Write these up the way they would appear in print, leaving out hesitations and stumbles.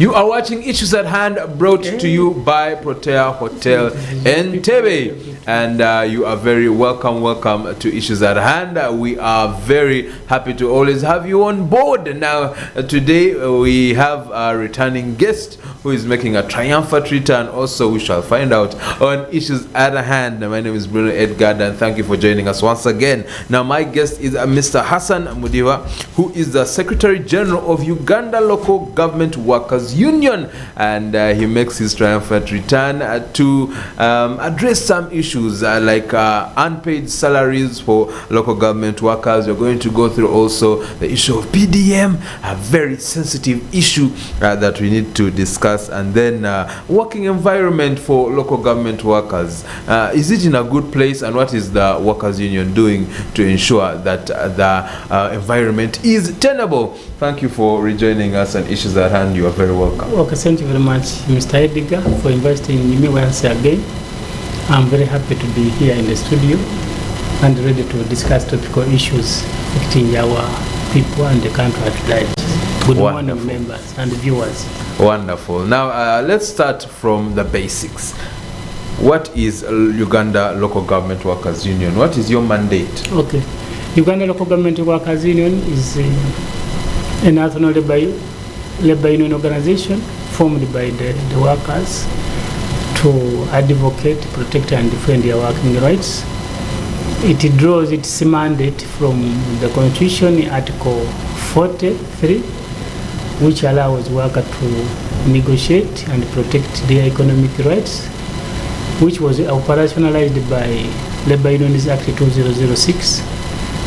You are watching Issues at Hand, brought to you by Protea Hotel Entebbe. And you are very welcome to Issues at Hand. We are very happy to always have you on board. Now, today we have a returning guest who is making a triumphant return. Also, we shall find out on Issues at Hand. My name is Bruno, Edgar, and thank you for joining us once again. Now, my guest is Mr. Hassan Mudiba, who is the Secretary General of Uganda Local Government Workers Union, and he makes his triumphant return to address some issues like unpaid salaries for local government workers. We're going to go through also the issue of PDM, a very sensitive issue that we need to discuss, and then working environment for local government workers. Is it in a good place, and what is the workers union doing to ensure that the environment is tenable? Thank you for rejoining us on Issues at Hand. You are very welcome. Okay, thank you very much, Mr. Edgar, for inviting me once again. I'm very happy to be here in the studio and ready to discuss topical issues affecting our people and the country at large. Good morning, members and viewers. Wonderful. Now, let's start from the basics. What is Uganda Local Government Workers Union? What is your mandate? Okay. Uganda Local Government Workers Union is a national labor union organization formed by the workers to advocate, protect and defend their working rights. It draws its mandate from the Constitution, Article 43, which allows workers to negotiate and protect their economic rights, which was operationalized by Labor Unions Act 2006,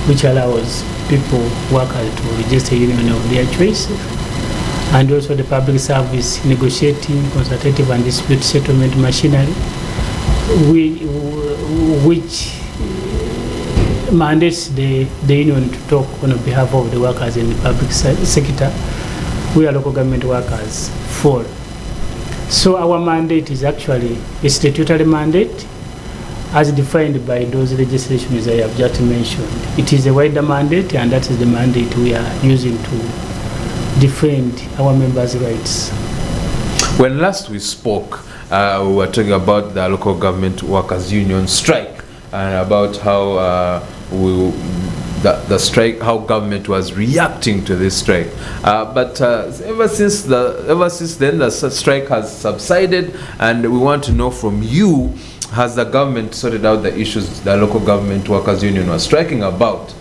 which allows people, workers, to register a union of their choice, and also the public service negotiating, consultative and dispute settlement machinery, which mandates the union to talk on behalf of the workers in the public sector, where local government workers fall. So our mandate is actually a statutory mandate as defined by those legislations I have just mentioned. It is a wider mandate, and that is the mandate we are using to defend our members' rights. When last we spoke, we were talking about the local government workers union strike and about how the strike, how government was reacting to this strike. But ever since then, the strike has subsided, and we want to know from you, has the government sorted out the issues the local government workers union was striking about?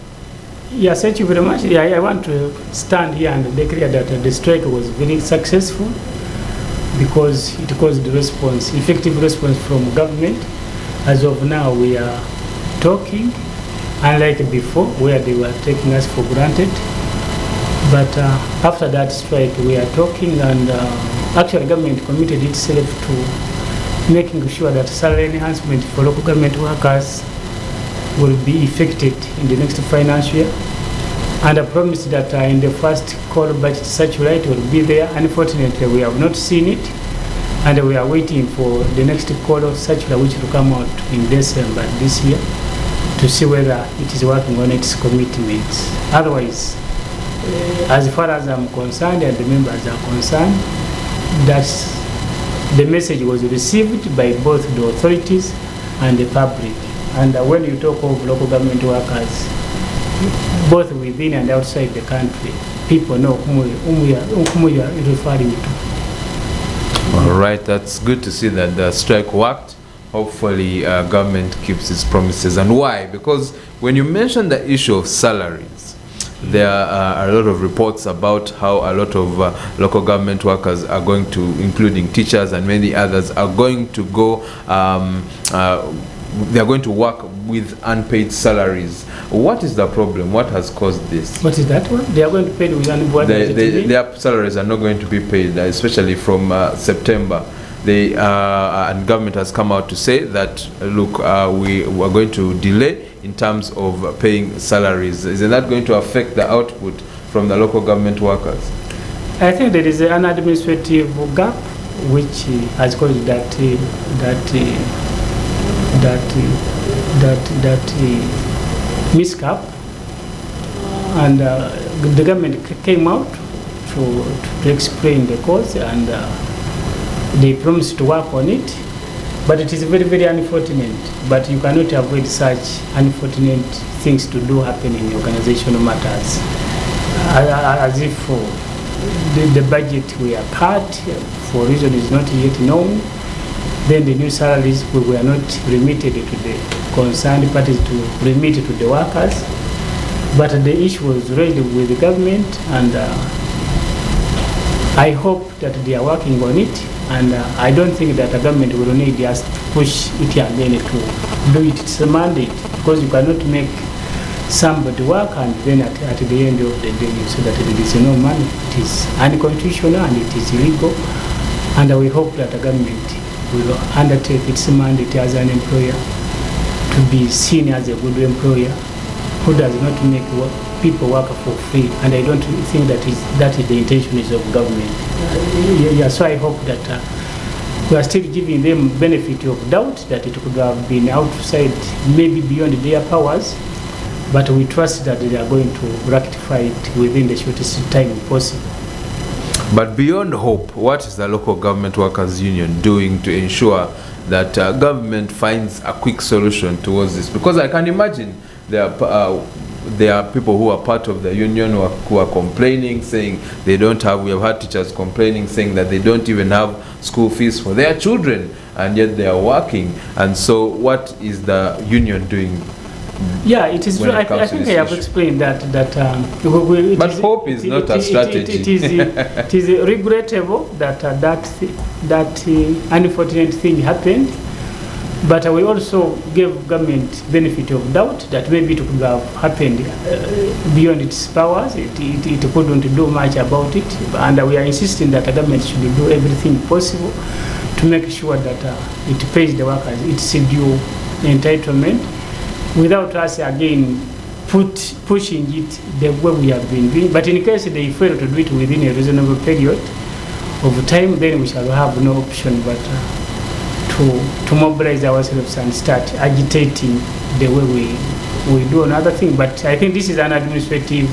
Yes, thank you very much. Yeah, I want to stand here and declare that the strike was very successful because it caused effective response from government. As of now, we are talking, unlike before, where they were taking us for granted. But after that strike, we are talking, and actually government committed itself to making sure that salary enhancement for local government workers will be effected in the next financial year. And I promised that in the first call budget circular it will be there. Unfortunately, we have not seen it, and we are waiting for the next call circular, which will come out in December this year, to see whether it is working on its commitments. Otherwise, as far as I'm concerned and the members are concerned, that's the message was received by both the authorities and the public. And when you talk of local government workers, both within and outside the country, people know whom we are referring to. All right, that's good to see that the strike worked. Hopefully, government keeps its promises. And why? Because when you mention the issue of salaries, there are a lot of reports about how a lot of local government workers are going to, including teachers and many others, are going to go, they are going to work with unpaid salaries. What is the problem? What has caused this? What is that one? They are going to pay with unpaid? Their salaries are not going to be paid, especially from September. And government has come out to say that, look, we are going to delay in terms of paying salaries. Isn't that going to affect the output from the local government workers? I think there is an administrative gap which has caused that miscap, and the government came out to explain the cause, and they promised to work on it. But it is very, very unfortunate. But you cannot avoid such unfortunate things to do happen in organizational matters. As if the budget we are cut for reason is not yet known, then the new salaries were not remitted to the concerned parties to remit to the workers. But the issue was raised with the government, and I hope that they are working on it. And I don't think that the government will need us to push it again to do it. It's a mandate, because you cannot make somebody work and then at the end of the day you say that there is no money. It is unconstitutional and it is illegal. And we hope that the government will undertake its mandate as an employer to be seen as a good employer who does not make people work for free. And I don't think that is the intention of government. So I hope that we are still giving them benefit of doubt that it could have been outside, maybe beyond their powers, but we trust that they are going to rectify it within the shortest time possible. But beyond hope, what is the local government workers union doing to ensure that government finds a quick solution towards this? Because I can imagine there are people who are part of the union who are complaining, saying they don't have, we have had teachers complaining, saying that they don't even have school fees for their children, and yet they are working. And so what is the union doing? Yeah, it is true. I think I have explained that. But hope is not a strategy. It is regrettable that unfortunate thing happened. But we also gave government benefit of doubt that maybe it could have happened beyond its powers. It couldn't do much about it. And we are insisting that the government should do everything possible to make sure that it pays the workers its due entitlement, without us again pushing it the way we have been doing. But in case they fail to do it within a reasonable period of time, then we shall have no option but to mobilize ourselves and start agitating the way we do another thing. But I think this is an administrative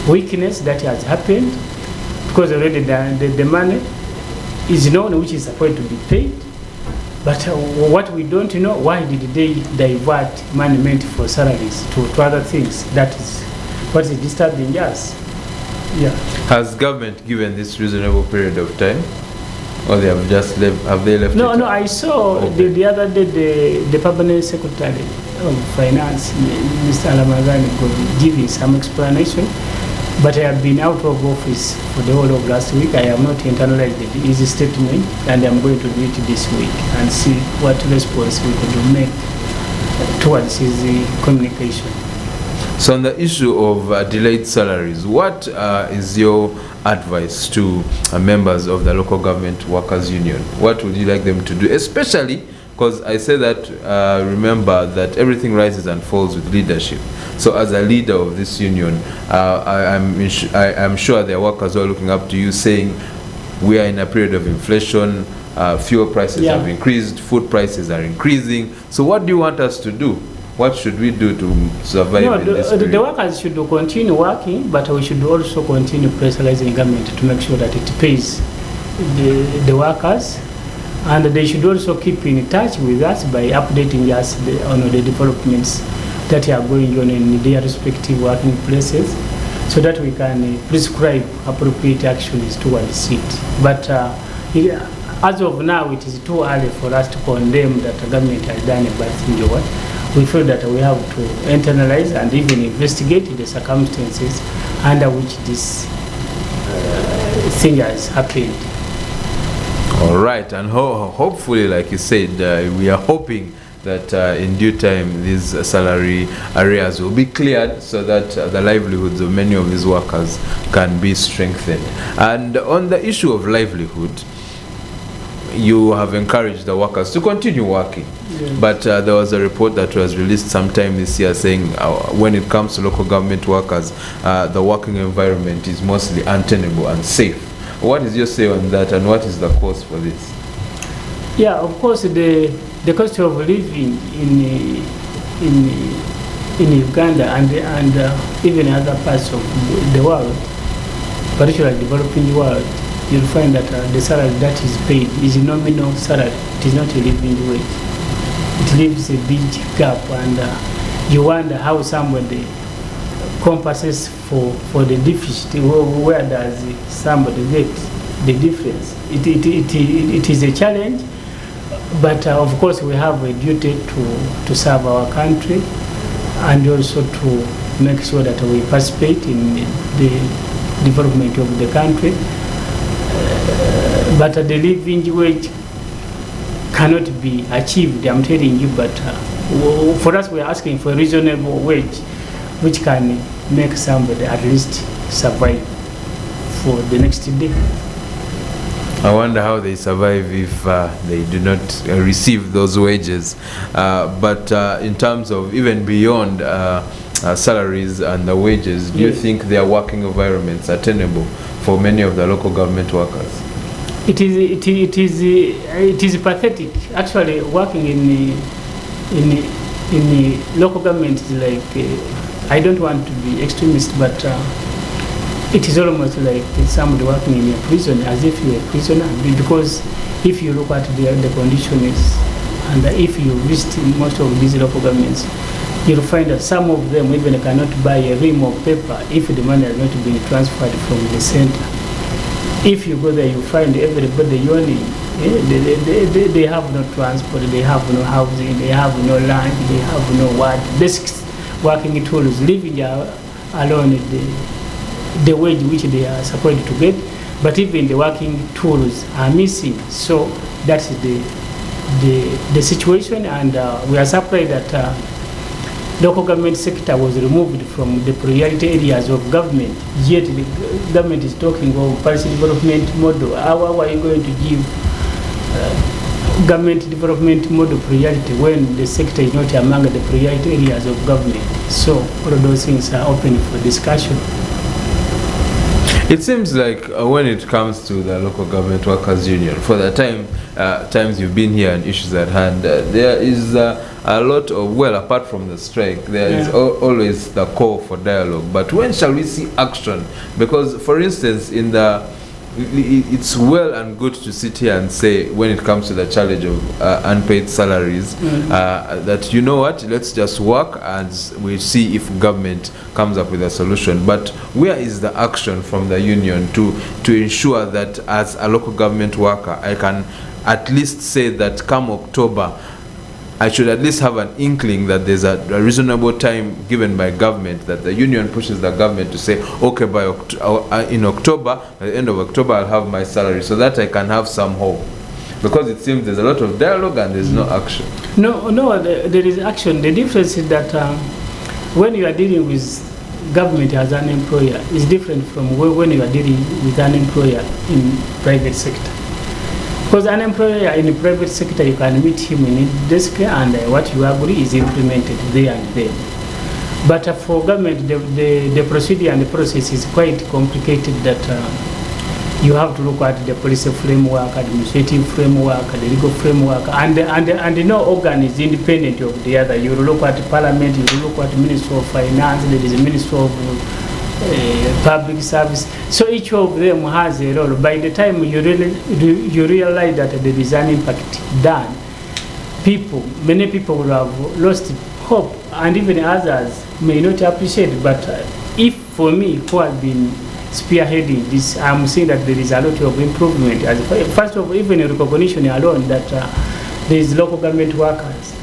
weakness that has happened, because already the money is known which is supposed to be paid. But what we don't know, why did they divert money meant for salaries to other things? That is what is disturbing us. Yeah. Has government given this reasonable period of time? Or they have just left, have they left? No, I saw the other day the permanent secretary of finance, Mr. Alamazani, giving some explanation. But I have been out of office for the whole of last week. I have not internalized his statement, and I'm going to do it this week and see what response we could make towards his communication. So on the issue of delayed salaries, what is your advice to members of the local government workers union? What would you like them to do? Especially because I say that, remember that everything rises and falls with leadership. So as a leader of this union, I'm sure there are workers who are looking up to you saying, we are in a period of inflation, fuel prices have increased, food prices are increasing. So what do you want us to do? What should we do to survive in this period? The workers should continue working, but we should also continue pressurizing government to make sure that it pays the workers. And they should also keep in touch with us by updating us on the developments that are going on in their respective working places, so that we can prescribe appropriate actions towards it. But as of now, it is too early for us to condemn that the government has done a bad thing. We feel that we have to internalize and even investigate the circumstances under which this thing has happened. All right, and hopefully, like you said, we are hoping that in due time these salary areas will be cleared, so that the livelihoods of many of these workers can be strengthened. And on the issue of livelihood, you have encouraged the workers to continue working. But there was a report that was released sometime this year saying when it comes to local government workers, the working environment is mostly untenable and safe. What is your say on that, and what is the cause for this? Yeah, of course, the cost of living in Uganda and even other parts of the world particularly developing world, you'll find that the salary that is paid is a nominal salary. It is not a living wage. It leaves a big gap, and you wonder how somebody compensates for the deficit. Where does somebody get the difference? It is a challenge, but of course we have a duty to serve our country and also to make sure that we participate in the development of the country. But the living wage cannot be achieved, I'm telling you, but for us we are asking for a reasonable wage which can make somebody at least survive for the next day. I wonder how they survive if they do not receive those wages. But in terms of even beyond salaries and the wages, do you think their working environments are tenable for many of the local government workers? It is pathetic. Actually, working in the local government is like, I don't want to be extremist, but it is almost like somebody working in a prison, as if you're a prisoner. Because if you look at the conditions, and if you visit most of these local governments, you'll find that some of them even cannot buy a ream of paper if the money has not been transferred from the center. If you go there, you find everybody yawning. They have no transport, they have no housing, they have no land, they have no basic working tools, living alone the wage which they are supposed to get, but even the working tools are missing. So that's the situation, and we are surprised that local government sector was removed from the priority areas of government, yet the government is talking of policy development model. How are you going to give government development model priority when the sector is not among the priority areas of government? So all of those things are open for discussion. It seems like when it comes to the local government workers union, for the times you've been here and issues at hand, there is a lot of, well, apart from the strike, there is always the call for dialogue. But when shall we see action? Because, for instance, it's well and good to sit here and say, when it comes to the challenge of unpaid salaries, that, you know what, let's just work and we see if government comes up with a solution. But where is the action from the union to ensure that as a local government worker, I can at least say that come October, I should at least have an inkling that there's a reasonable time given by government, that the union pushes the government to say, okay, in October, at the end of October, I'll have my salary, so that I can have some hope. Because it seems there's a lot of dialogue and there's no action. No, there is action. The difference is that when you are dealing with government as an employer, is different from when you are dealing with an employer in private sector. Because an employer in the private sector, you can meet him in his desk and what you agree is implemented there and then. But for government, the procedure and the process is quite complicated, that you have to look at the policy framework, administrative framework, the legal framework, and no organ is independent of the other. You look at Parliament, you look at Ministry of Finance, there is a Ministry of Public Service. So each of them has a role. By the time you realize that there is an impact done, many people will have lost hope, and even others may not appreciate. But if for me, who has been spearheading this, I'm seeing that there is a lot of improvement. First of all, even a recognition alone that there is local government workers,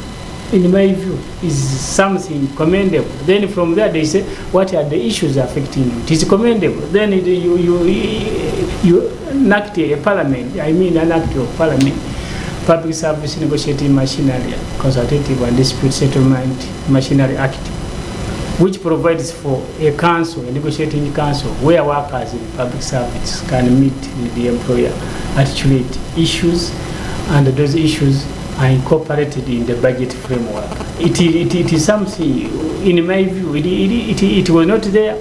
in my view, is something commendable. Then from there they say, what are the issues affecting you? It is commendable. Then you enact a parliament, an act of parliament, Public Service Negotiating Machinery, Consultative and Dispute Settlement Machinery Act, which provides for a council, a negotiating council, where workers in public service can meet with the employer, articulate issues, and those issues are incorporated in the budget framework. It is something, in my view, it was not there,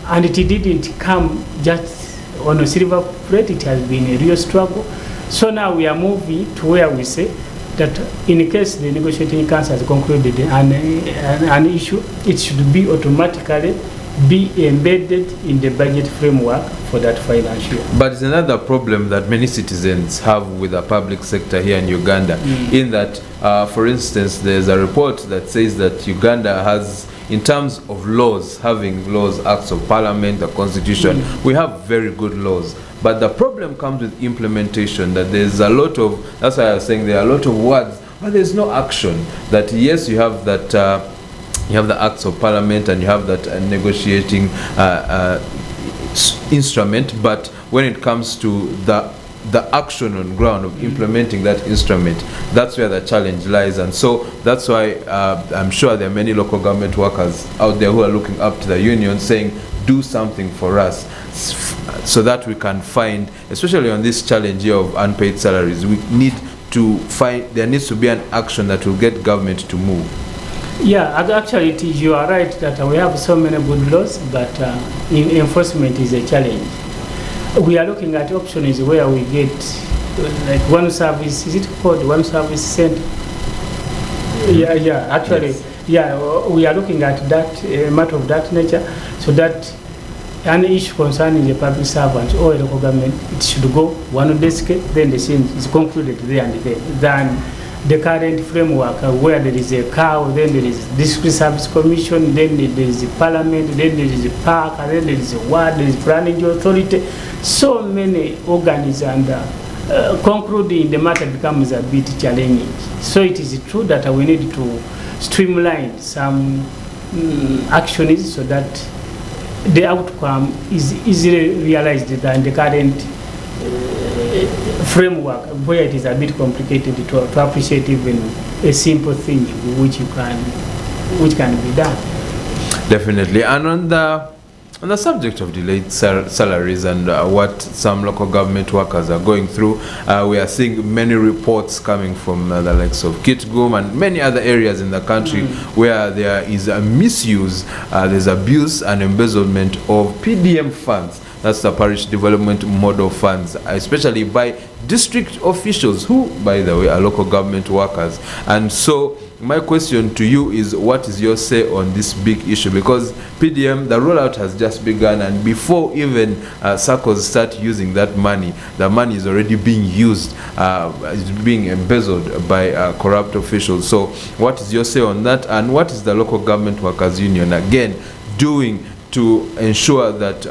and it didn't come just on a silver plate. It has been a real struggle. So now we are moving to where we say that in case the negotiating council has concluded an issue, it should be automatically be embedded in the budget framework for that financial year. But it's another problem that many citizens have with the public sector here in Uganda, in that, for instance, there's a report that says that Uganda has, in terms of laws, having laws, acts of parliament, the constitution, we have very good laws. But the problem comes with implementation, that there's a lot of, that's why I was saying there are a lot of words, but there's no action. That yes, you have that, you have the acts of parliament and you have that negotiating instrument, but when it comes to the action on ground of implementing that instrument, that's where the challenge lies. And so that's why I'm sure there are many local government workers out there who are looking up to the union saying, do something for us, so that we can find, especially on this challenge here of unpaid salaries, we need to find, there needs to be an action that will get government to move. Yeah, actually you are right that we have so many good laws, but enforcement is a challenge. We are looking at options where we get like one service, is it called one service center? Yeah, actually, yes. Yeah, we are looking at that, matter of that nature, so that an issue concerning the public servant or a local government, it should go one desk, then the scene is concluded there and there. Then the current framework where there is a cow, then there is district service commission, then there is a parliament, then there is a park, and then there is a ward, there is planning authority. So many organs, and concluding the matter becomes a bit challenging. So it is true that we need to streamline some actions so that the outcome is easily realized than the current framework, where it is a bit complicated to appreciate even a simple thing which can be done. Definitely. And on the subject of delayed salaries and what some local government workers are going through, we are seeing many reports coming from the likes of Kitgum and many other areas in the country where there is a misuse, there's abuse and embezzlement of PDM funds. That's the Parish Development Model Funds, especially by district officials who, by the way, are local government workers. And so my question to you is, what is your say on this big issue? Because PDM, the rollout has just begun, and before even circles start using that money, the money is already being used, is being embezzled by corrupt officials. So what is your say on that, and what is the Local Government Workers Union again doing to ensure that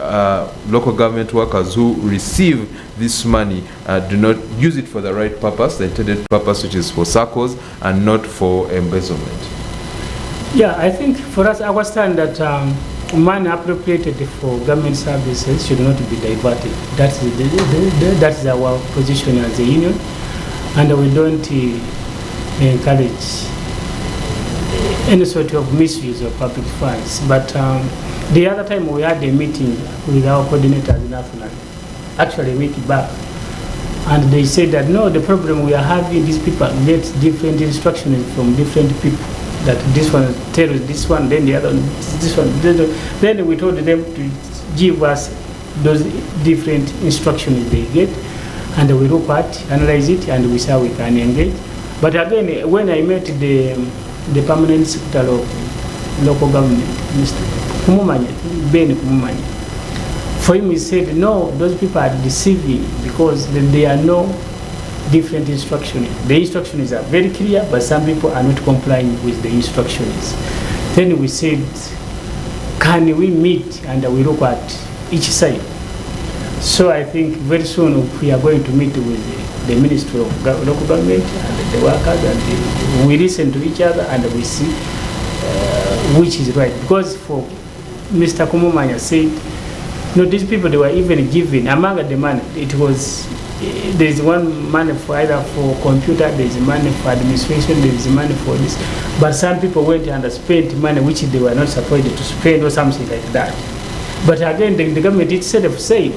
local government workers who receive this money do not use it for the right purpose, the intended purpose, which is for circles and not for embezzlement? Yeah, I think for us, our stand that money appropriated for government services should not be diverted. That's our position as a union, and we don't encourage any sort of misuse of public funds. But the other time we had a meeting with our coordinators nationally, actually a week back, and they said that no, the problem we are having, these people get different instructions from different people, that this one tells this one, then the other one, this one. Then we told them to give us those different instructions they get, and we look at, analyze it, and we see how we can engage. But again, when I met the permanent secretary of local government, Mr. Ben Kumumanya, for him he said, no, those people are deceiving because there are no different instructions. The instructions are very clear, but some people are not complying with the instructions. Then we said, can we meet and we look at each side? So I think very soon we are going to meet with the Ministry of Local Government and the workers, and we listen to each other and we see which is right. Because for Mr. Kumumanya said, no, these people, they were even given among the money. It was, there is one money for either for computer, there is money for administration, there is money for this. But some people went and spent money which they were not supposed to spend or something like that. But again, the government itself said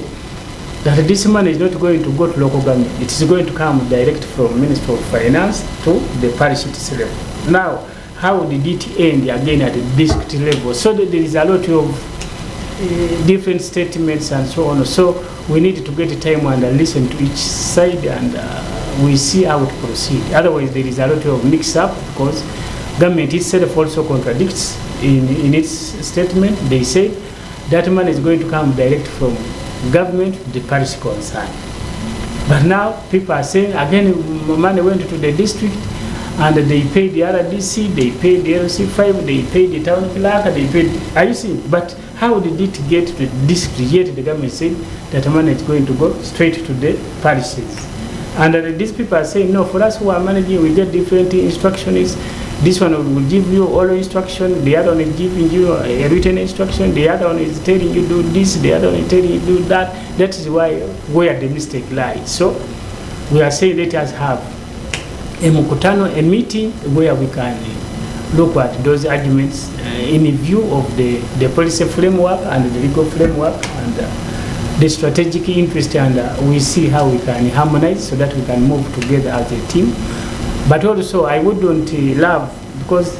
that this money is not going to go to local government. It is going to come direct from Ministry of Finance to the parish itself. Now, how did it end again at the district level? So that there is a lot of different statements and so on. So we need to get time and listen to each side, and we see how to proceed. Otherwise, there is a lot of mix-up, because government itself also contradicts in its statement. They say that money is going to come direct from government to the parish concerned. But now people are saying, again, money went to the district, and they paid the RDC, they paid the LC5, they paid the town clerk, they paid, are you seeing? But how did it get to the district? Yet the government said that money is going to go straight to the parishes. And these people are saying, no, for us who are managing, we get different instructions. This one will give you oral instruction, the other one is giving you a written instruction, the other one is telling you do this, the other one is telling you do that. That is where the mistake lies. So we are saying let us have a mukutano, a meeting where we can look at those arguments in view of the policy framework and the legal framework and the strategic interest, and we see how we can harmonize so that we can move together as a team. But also, I wouldn't love, because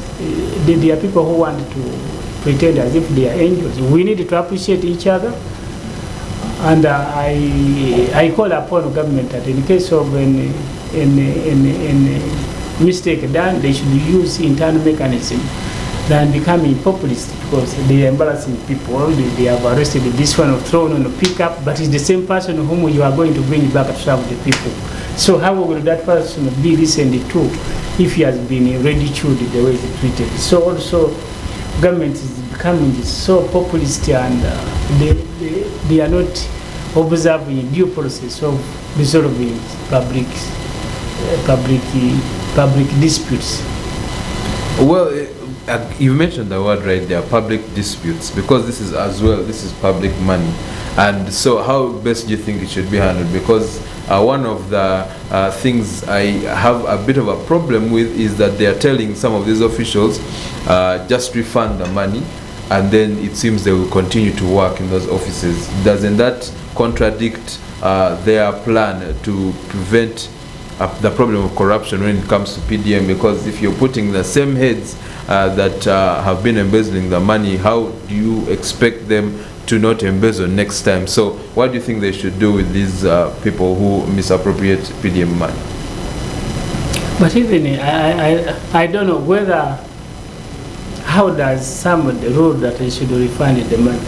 there are people who want to pretend as if they are angels. We need to appreciate each other. And I call upon government that in case of any mistake done, they should use internal mechanism than becoming populist, because they are embarrassing people. They have arrested this one or thrown on a pickup, but it's the same person whom you are going to bring back to serve the people. So how will that person be listened to if he has been ridiculed the way he's treated? So also government is becoming so populist, and they are not observing due process of resolving public disputes. Well, you mentioned the word right there, public disputes, because this is public money. And so how best do you think it should be handled? Because one of the things I have a bit of a problem with is that they are telling some of these officials just refund the money, and then it seems they will continue to work in those offices. Doesn't that contradict their plan to prevent the problem of corruption when it comes to PDM? Because if you're putting the same heads that have been embezzling the money, how do you expect them to not embezzle next time? So what do you think they should do with these people who misappropriate PDM money? But even I don't know whether, how does somebody rule that they should refund the money?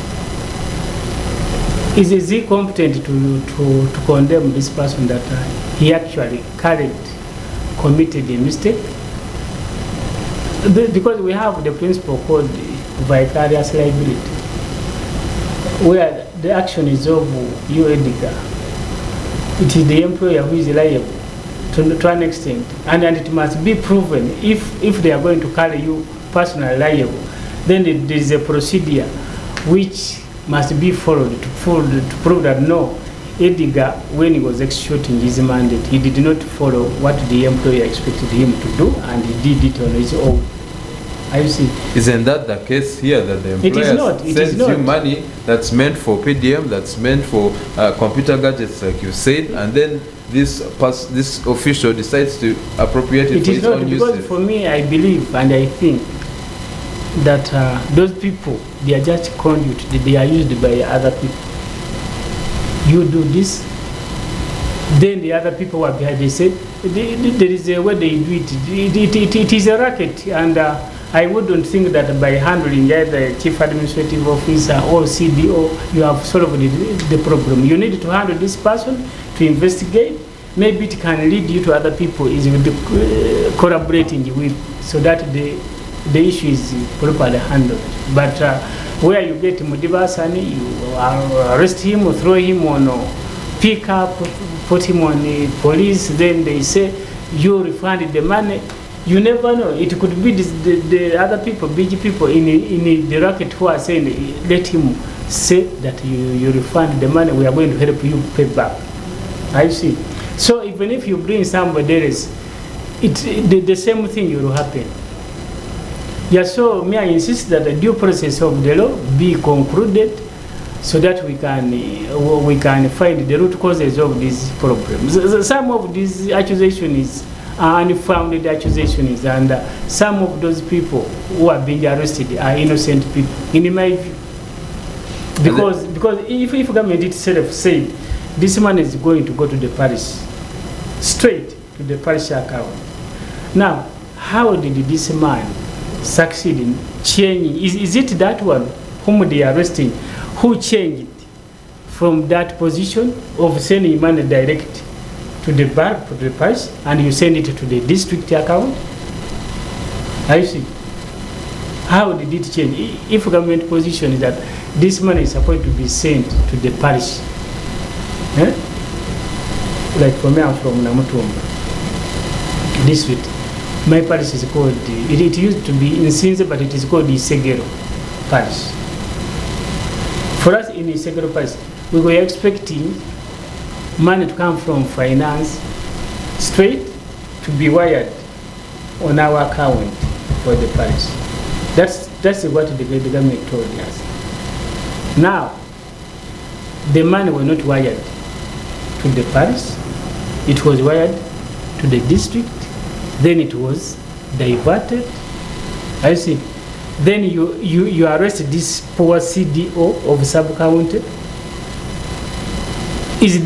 Is he competent to condemn this person that he actually committed a mistake? Because we have the principle called vicarious liability, where the action is of you, Edgar. It is the employer who is liable to an extent, and it must be proven. If they are going to carry you personally liable, then there is a procedure which must be followed to prove that no, Edgar, when he was executing his mandate, he did not follow what the employer expected him to do, and he did it on his own. I see. Isn't that the case here, that the employer sends you money that's meant for PDM, that's meant for computer gadgets, like you said, and then this official decides to appropriate it for his own use? Because for me, I believe and I think that those people, they are just conduit. They are used by other people. You do this, then the other people were behind. They said there is a way they do it. It is a racket, and I wouldn't think that by handling either chief administrative officer or CDO, you have solved the problem. You need to handle this person to investigate. Maybe it can lead you to other people is collaborating with, so that the issue is properly handled. But where you get Mudiba Hassan, you arrest him or throw him on pick up, put him on the police, then they say you refunded the money. You never know. It could be the other people, big people in the racket who are saying, let him say that you refund the money, we are going to help you pay back. I see. So even if you bring somebody else, the same thing will happen. Yeah, so may I insist that the due process of the law be concluded so that we can find the root causes of these problems. Some of these accusations are unfounded accusations, and some of those people who are being arrested are innocent people, in my view. Because if government itself said this man is going to go to the parish, straight to the parish account. Now, how did this man succeed in changing? Is it that one whom they are arresting who changed from that position of sending money direct to the bank, to the parish, and you send it to the district account? I see. How did it change? If government position is that this money is supposed to be sent to the parish, like for me, I'm from Namutumba district. My parish is called, it used to be in Sinze, but it is called Isegero parish. For us in Isegero parish, we were expecting money to come from finance straight to be wired on our account for the parish. That's what the government told us. Now, the money was not wired to the parish, it was wired to the district, then it was diverted. I see. Then you arrest this poor CDO of sub-county. Is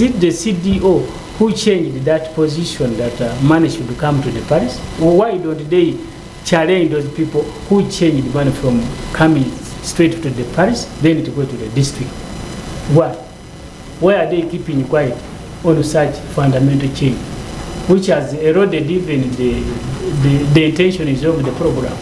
it the CDO who changed that position that money should come to the parish? Why don't they challenge those people who changed money from coming straight to the parish, then it go to the district? Why? Why are they keeping quiet on such fundamental change, which has eroded even the intentions of the program?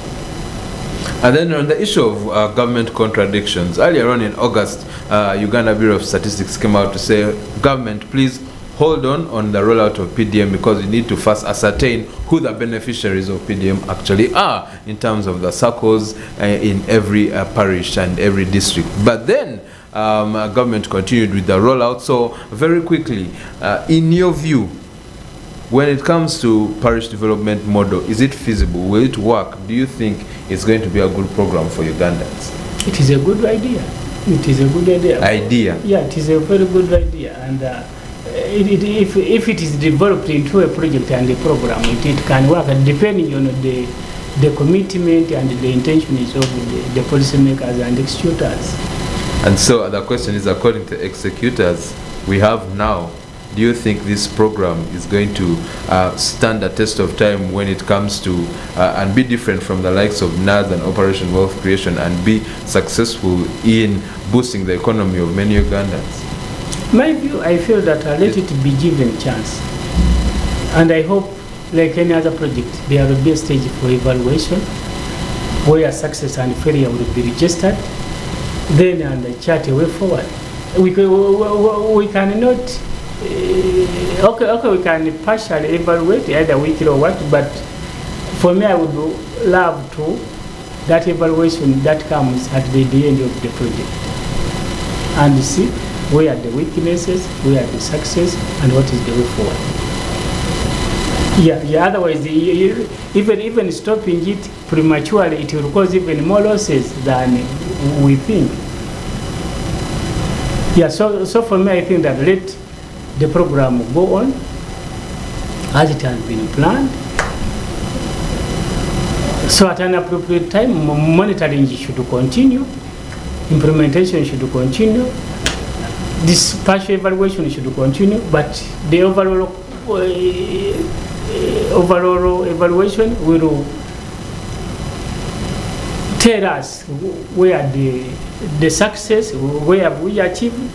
And then on the issue of government contradictions, earlier on in August, Uganda Bureau of Statistics came out to say, government, please hold on the rollout of PDM because we need to first ascertain who the beneficiaries of PDM actually are in terms of the circles in every parish and every district. But then government continued with the rollout. So very quickly, in your view, when it comes to parish development model, is it feasible? Will it work? Do you think it's going to be a good program for Ugandans? It is a good idea. It is a good idea. Yeah, it is a very good idea. And if it is developed into a project and a program, it can work, depending on the commitment and the intentions of the policymakers and executors. And so the question is, according to executors we have now, do you think this program is going to stand the test of time when it comes to and be different from the likes of NAD and Operation Wealth Creation and be successful in boosting the economy of many Ugandans? My view, I feel that let it be given a chance. And I hope, like any other project, there will be a stage for evaluation where success and failure will be registered, then and chart a way forward. We cannot. Okay, we can partially evaluate either weekly or what, but for me, I would love to that evaluation that comes at the end of the project and see where are the weaknesses, where are the success, and what is the way forward. Yeah. Otherwise, even stopping it prematurely, it will cause even more losses than we think. Yeah. So for me, I think that let the program will go on as it has been planned. So at an appropriate time, monitoring should continue, implementation should continue, this partial evaluation should continue, but the overall evaluation will tell us where the success, where have we achieved,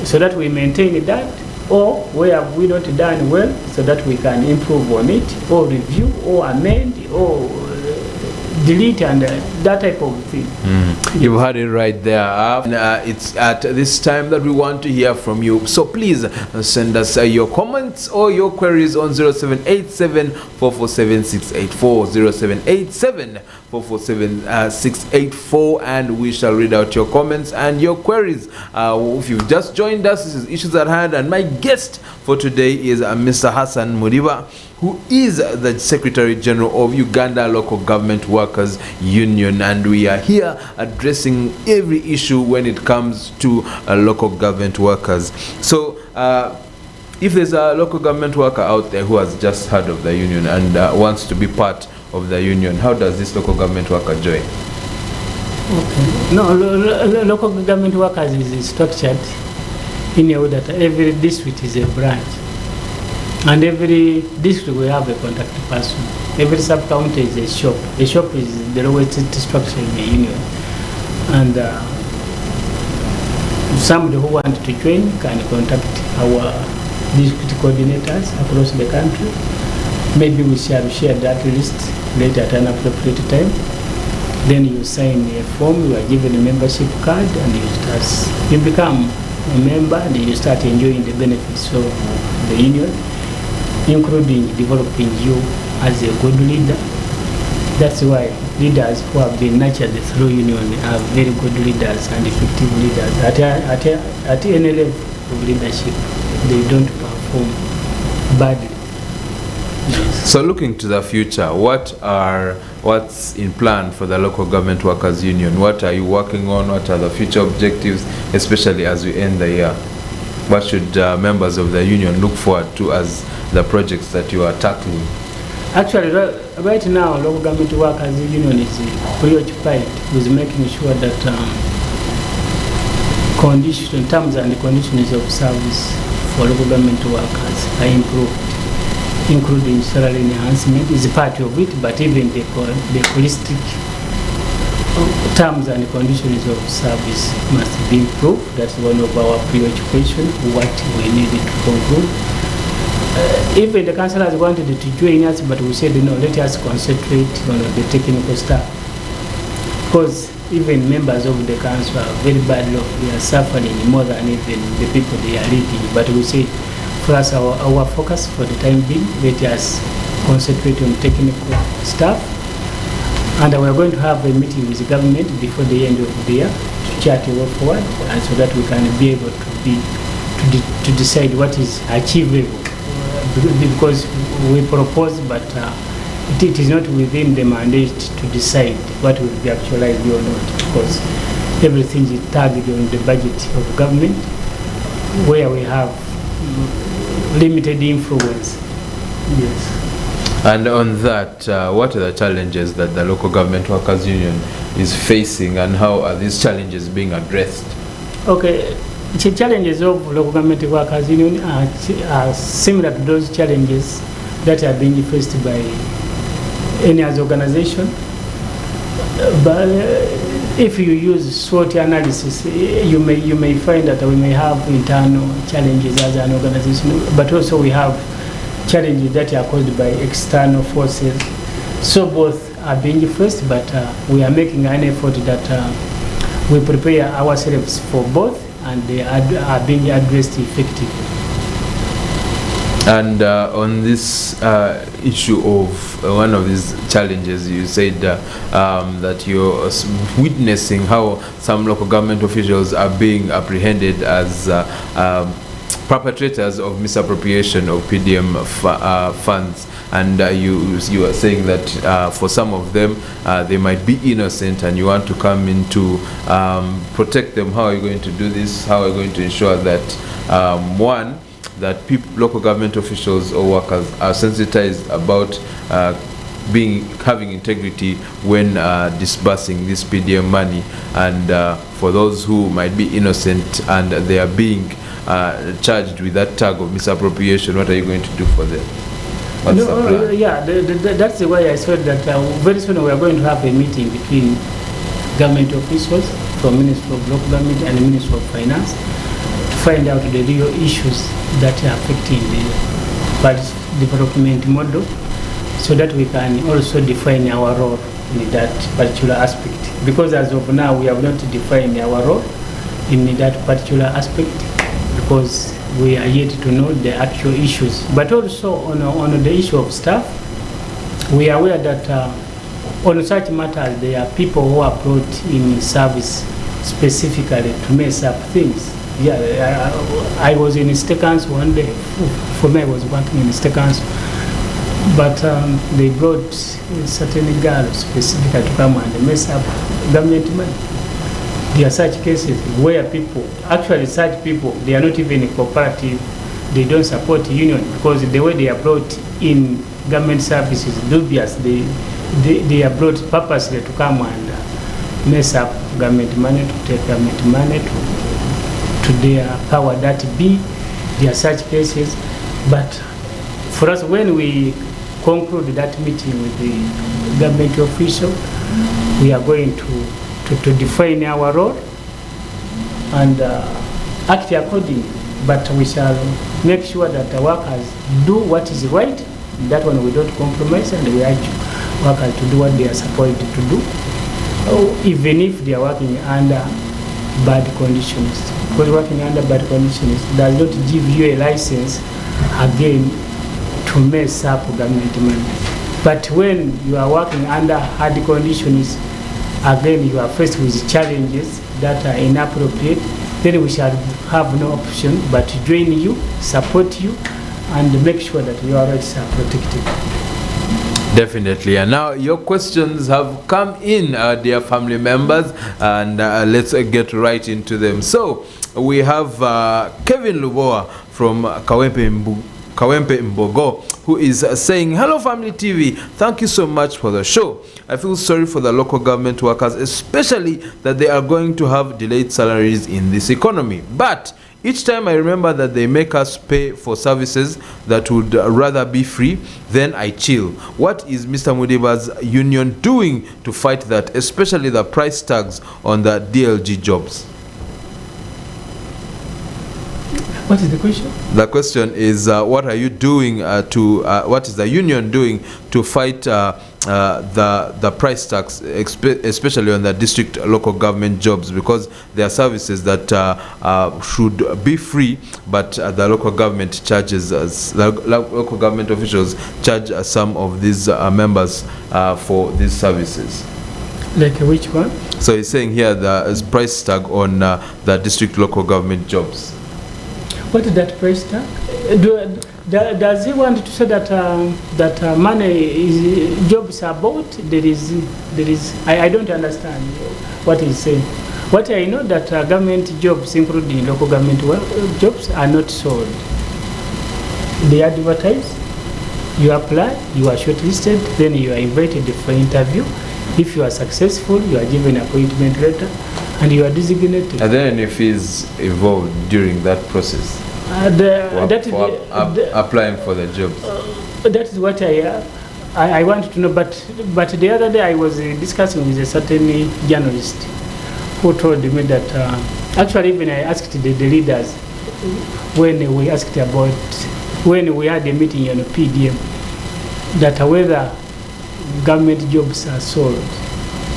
so that we maintain that, or where have we not done well, so that we can improve on it, or review, or amend, or delete, and that type of thing. You've heard it right there. And, it's at this time that we want to hear from you. So please send us your comments or your queries on 0787 447 684, 0787 447 684, and we shall read out your comments and your queries. If you've just joined us, this is Issues at Hand, and my guest for today is Mr. Hassan Mudiba, who is the Secretary General of Uganda Local Government Workers Union, and we are here addressing every issue when it comes to local government workers. So if there's a local government worker out there who has just heard of the union and wants to be part of the union, how does this local government worker join? Okay. No, local government workers is structured in a way that every district is a branch. And every district will have a contact person. Every sub-county is a shop. A shop is the lowest structure in the union. And somebody who wants to join can contact our district coordinators across the country. Maybe we shall share that list later at an appropriate time. Then you sign a form, you are given a membership card, and you become a member, and you start enjoying the benefits of the union, including developing you as a good leader. That's why leaders who have been nurtured through union are very good leaders and effective leaders. At any level of leadership, they don't perform badly. Yes. So looking to the future, what's in plan for the local government workers union? What are you working on? What are the future objectives, especially as we end the year? What should members of the union look forward to as the projects that you are tackling? Actually, right now, local government workers union is preoccupied with making sure that terms and conditions of service for local government workers are improved, including salary enhancement is part of it, but even the holistic terms and conditions of service must be improved. That's one of our preoccupations, what we needed to conclude. Even the councillors wanted to join us, but we said no, let us concentrate on the technical staff, because even members of the council are very badly off. They are suffering more than even the people they are leading. But we said, for us, our focus for the time being, let us concentrate on technical staff. And we are going to have a meeting with the government before the end of the year to chart a way forward, and so that we can be able to decide what is achievable. Because we propose, but it is not within the mandate to decide what will be actualized or not, because everything is tagged on the budget of government, where we have limited influence. Yes. And on that, what are the challenges that the local government workers union is facing, and how are these challenges being addressed? Okay. The challenges of local government workers union are similar to those challenges that are being faced by any other organization. But if you use SWOT analysis, you may find that we may have internal challenges as an organization, but also we have challenges that are caused by external forces. So both are being faced, but we are making an effort that we prepare ourselves for both, and they are being addressed effectively. And on this issue of one of these challenges, you said that you're witnessing how some local government officials are being apprehended as perpetrators of misappropriation of PDM funds. And you are saying that for some of them, they might be innocent, and you want to come in to protect them. How are you going to do this? How are you going to ensure that, one, that local government officials or workers are sensitized about having integrity when disbursing this PDM money, and for those who might be innocent and they are being charged with that tag of misappropriation, what are you going to do for them? That's the way I said that very soon we are going to have a meeting between government officials from Ministry of Local Government and the Ministry of Finance to find out the real issues that are affecting the development model, so that we can also define our role in that particular aspect. Because as of now, we have not defined our role in that particular aspect, because we are yet to know the actual issues. But also on the issue of staff, we are aware that on such matters there are people who are brought in service specifically to mess up things. Yeah, I was in State Council one day. For me, I was working in State Council, but they brought a certain girl specifically to come and mess up government money. There are such cases where such people, they are not even cooperative, they don't support the union, because the way they are brought in government service is dubious. They are brought purposely to come and mess up government money, to take government money to their power that be. There are such cases, but for us, when we conclude that meeting with the government official, we are going to define our role, and act accordingly, but we shall make sure that the workers do what is right. That one we don't compromise, and we urge workers to do what they are supposed to do, even if they are working under bad conditions. Because working under bad conditions does not give you a license again to mess up government money. But when you are working under hard conditions, again you are faced with challenges that are inappropriate, then we shall have no option but to join you, support you, and make sure that your rights are protected. Definitely. And now your questions have come in, dear family members, and let's get right into them. So we have Kevin Luboa from Kawempe Mbogo, who is saying, hello Family TV, thank you so much for the show. I feel sorry for the local government workers, especially that they are going to have delayed salaries in this economy. But each time I remember that they make us pay for services that would rather be free, then I chill. What is Mr. Mudiba's union doing to fight that, especially the price tags on the DLG jobs? What is the question? The question is, what are you doing what is the union doing to fight the price tax, especially on the district local government jobs, because there are services that should be free, but the local government charges local government officials charge some of these members for these services. Like which one? So he's saying here the price tag on the district local government jobs. What is that price tag? Does he want to say that money is jobs are bought? There is. I don't understand what he's saying. What I know that government jobs, including local government jobs, are not sold. They advertise. You apply. You are shortlisted. Then you are invited for interview. If you are successful, you are given an appointment letter, and you are designated. And then if he's involved during that process, applying for the jobs. That is what I want to know. But the other day I was discussing with a certain journalist who told me that actually even I asked the leaders when we had a meeting on PDM that whether government jobs are sold,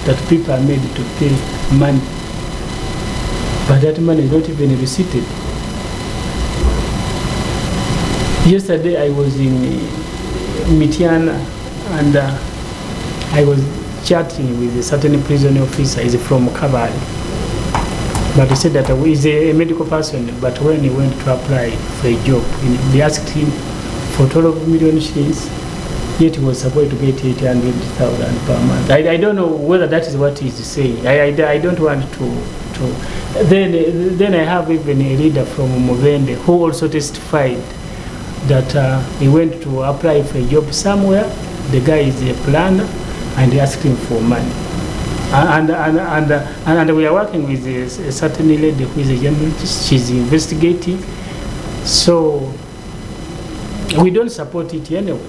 that people are made to pay money, but that money is not even receipted. Yesterday I was in Mitiana and I was chatting with a certain prison officer. He's from Kabale, but he said that he's a medical person, but when he went to apply for a job, they asked him for 12 million shillings, yet he was supposed to get 800,000 per month. I don't know whether that is what he's saying. I don't want to. Then I have even a leader from Muvende who also testified that he went to apply for a job somewhere. The guy is a planner, and he asked him for money. And we are working with a certain lady who is a journalist. She's investigating. So we don't support it anyway.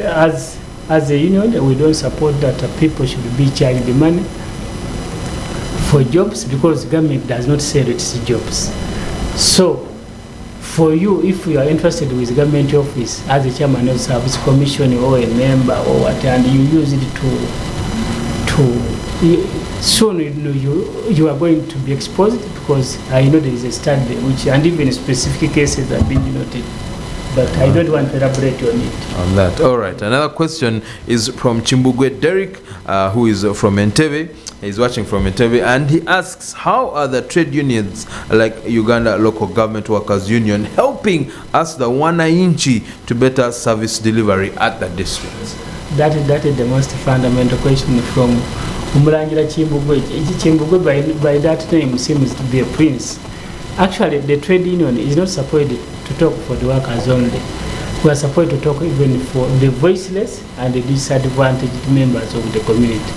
As a union, we don't support that people should be charged the money for jobs, because government does not sell its jobs. So for you, if you are interested with government office as a chairman of service commission or a member or what, and you use it soon you are going to be exposed, because I know there is a study which, and even specific cases have been noted, but I don't want to elaborate on it. On that. All right. Another question is from Chimbugwe Derek, who is from Entebbe. He's watching from Entebbe, and he asks, how are the trade unions like Uganda Local Government Workers Union helping us, the wananchi, to better service delivery at the districts? That is the most fundamental question from Umurangira Chimbugwe. Chimbugwe by that name seems to be a prince. Actually, the trade union is not supposed to talk for the workers only. We are supposed to talk even for the voiceless and the disadvantaged members of the community.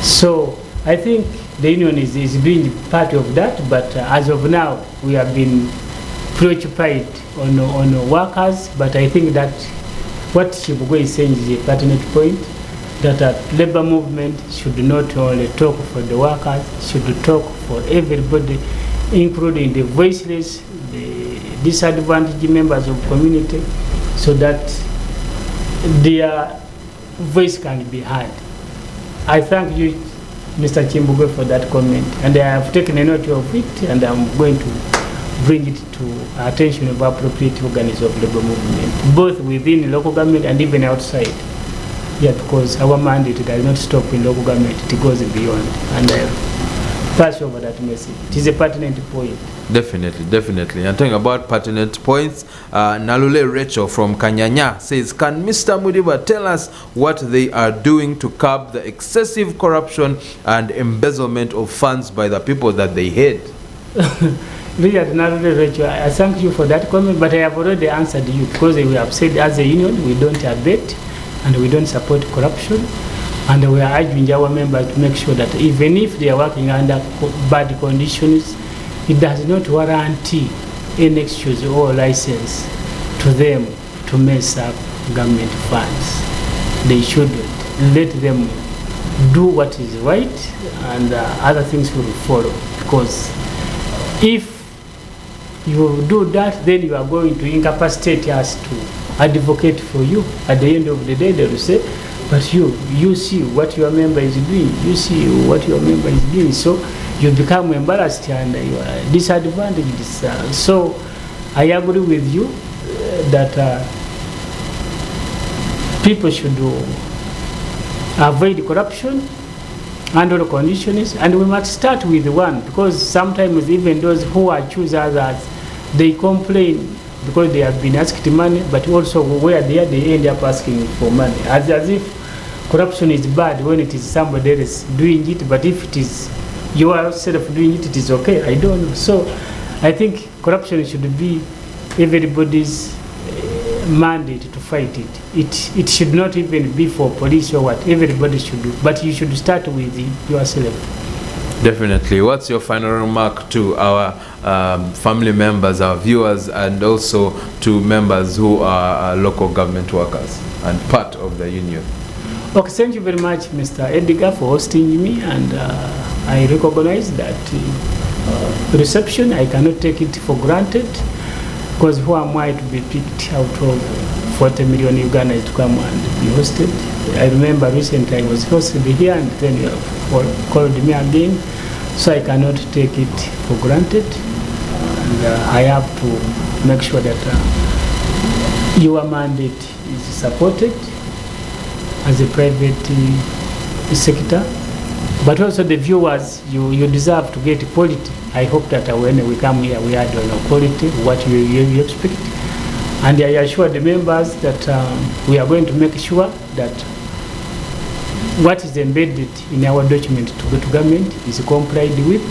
So I think the union is doing part of that, but as of now, we have been preoccupied on workers. But I think that what Chimbugwe is saying is a pertinent point, that labor movement should not only talk for the workers, should talk for everybody including the voiceless, the disadvantaged members of community, so that their voice can be heard. I thank you, Mr. Chimbugo, for that comment, and I have taken a note of it, and I'm going to bring it to attention of appropriate organs of labor movement, both within the local government and even outside. Yeah, because our mandate does not stop in local government, it goes beyond. And pass over that message. It is a pertinent point. Definitely. And talking about pertinent points, Nalule Rachel from Kanyanya says, can Mr. Mudiba tell us what they are doing to curb the excessive corruption and embezzlement of funds by the people that they hate? Nalule Rachel, I thank you for that comment, but I have already answered you, because we have said as a union we don't abet and we don't support corruption. And we are urging our members to make sure that even if they are working under bad conditions, it does not warrant any excuse or license to them to mess up government funds. They shouldn't. Let them do what is right, and other things will follow. Because if you do that, then you are going to incapacitate us to advocate for you. At the end of the day, they will say, but you see what your member is doing, you see what your member is doing, so you become embarrassed and you are disadvantaged. So I agree with you that people should avoid corruption under the conditions, and we must start with one, because sometimes even those who accuse others, they complain because they have been asked money, but also where they end up asking for money, as if corruption is bad when it is somebody else doing it, but if it is yourself doing it, it is okay. I don't know. So I think corruption should be everybody's mandate to fight it. It should not even be for police or what. Everybody should do, but you should start with yourself. Definitely. What's your final remark to our family members, our viewers, and also to members who are local government workers and part of the union? Okay, thank you very much, Mr. Edgar, for hosting me, and I recognize that reception. I cannot take it for granted, because who am I to be picked out of 40 million Ugandans to come and be hosted? I remember recently I was hosted here, and then you have called me again, so I cannot take it for granted, and I have to make sure that your mandate is supported as a private sector, but also the viewers, you deserve to get quality. I hope that when we come here, we add on quality, what you expect. And I assure the members that we are going to make sure that what is embedded in our document to go to government is complied with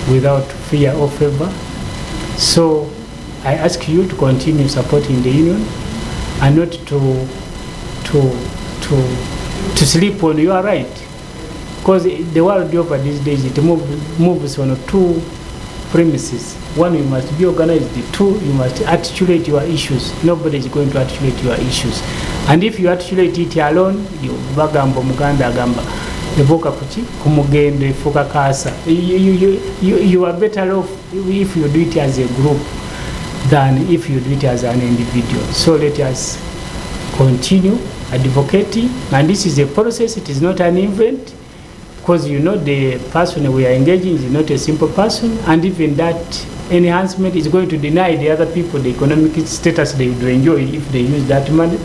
without fear or favor. So I ask you to continue supporting the union and not to sleep on your right, because the world over these days, it moves on two premises. One, you must be organized. Two, you must articulate your issues. Nobody is going to articulate your issues, and if you articulate it alone, you bagamba muganda agamba evoka kuchi kumugendo efuka kasa. You are better off if you do it as a group than if you do it as an individual. So let us continue advocating, and this is a process. It is not an event, because you know the person we are engaging is not a simple person, and even that enhancement is going to deny the other people the economic status they would enjoy if they use that money.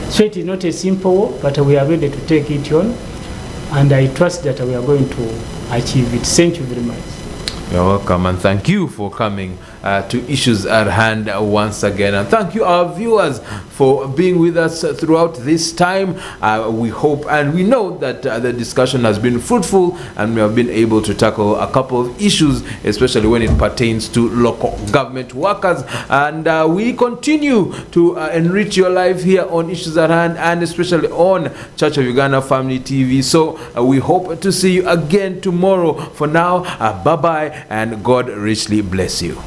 So it is not a simple work, but we are ready to take it on, and I trust that we are going to achieve it. Thank you very much. You're welcome, and thank you for coming to Issues at Hand once again, and thank you our viewers for being with us throughout this time. We hope and we know that the discussion has been fruitful, and we have been able to tackle a couple of issues, especially when it pertains to local government workers, and we continue to enrich your life here on Issues at Hand, and especially on Church of Uganda Family TV. So we hope to see you again tomorrow. For now, bye bye, and God richly bless you.